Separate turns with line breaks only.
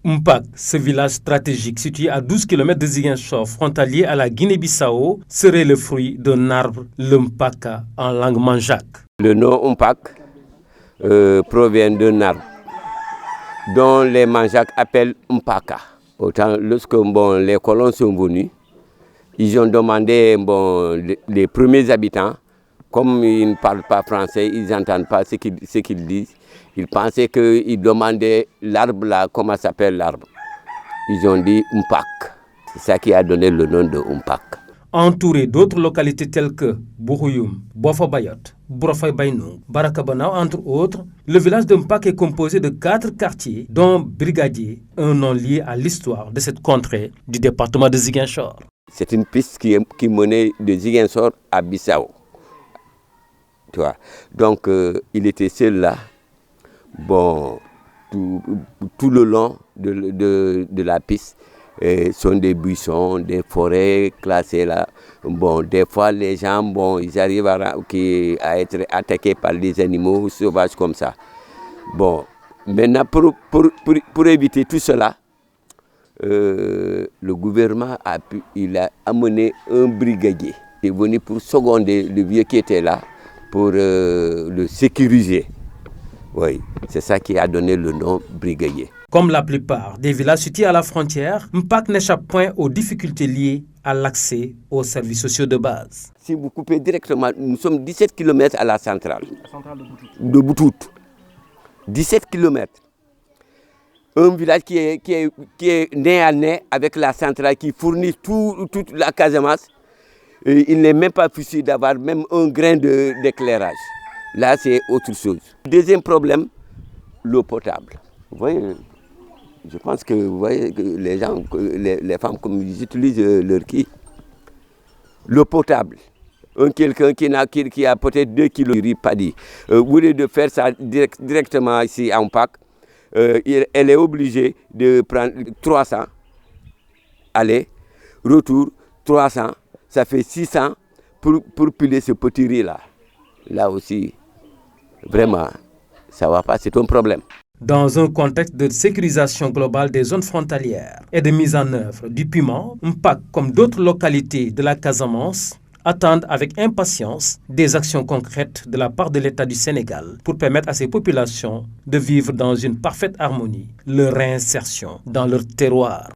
Mpac, ce village stratégique situé à 12 km de Ziguinchor, frontalier à la Guinée-Bissau, serait le fruit d'un arbre, le mpaka en langue manjac.
Le nom Mpac provient d'un arbre dont les manjacs appellent mpaka. Autant lorsque les colons sont venus, ils ont demandé les premiers habitants, comme ils ne parlent pas français, ils n'entendent pas ce qu'ils disent. Ils pensaient qu'ils demandaient l'arbre là, comment s'appelle l'arbre. Ils ont dit Mpac. C'est ça qui a donné le nom de Mpac.
Entouré d'autres localités telles que Bouhoyoum, Bofabayot, Brofay Bainoung, Barakabanao, entre autres, le village de Mpac est composé de 4 quartiers, dont Brigadier, un nom lié à l'histoire de cette contrée du département de Ziguinchor.
C'est une piste qui menait de Ziguinchor à Bissau. Tu vois. Donc, il était seul là. Tout le long de la piste sont des buissons, des forêts classées là. Des fois, les gens, ils arrivent à être attaqués par des animaux sauvages comme ça. Maintenant, pour éviter tout cela, le gouvernement a amené un brigadier. Il est venu pour seconder le vieux qui était là, pour le sécuriser. Oui, c'est ça qui a donné le nom brigadier.
Comme la plupart des villages situés à la frontière, Mpac n'échappe point aux difficultés liées à l'accès aux services sociaux de base.
Si vous coupez directement, nous sommes 17 km à la centrale de Boutout. 17 km. Un village qui est nez à nez avec la centrale qui fournit toute la Casamance. Il n'est même pas possible d'avoir même un grain d'éclairage. Là, c'est autre chose. Deuxième problème, l'eau potable. Vous voyez, je pense que vous voyez que les gens, les femmes, comme ils utilisent leur qui. L'eau potable. Quelqu'un qui a peut-être 2 kilos de riz paddy, au lieu de faire ça directement ici en Mpac, elle est obligée de prendre 300, aller, retour, 300, ça fait 600 pour piler ce petit riz-là. Là aussi, vraiment, ça ne va pas, c'est un problème.
Dans un contexte de sécurisation globale des zones frontalières et de mise en œuvre du piment, Mpac, comme d'autres localités de la Casamance, attendent avec impatience des actions concrètes de la part de l'État du Sénégal pour permettre à ces populations de vivre dans une parfaite harmonie leur réinsertion dans leur terroir.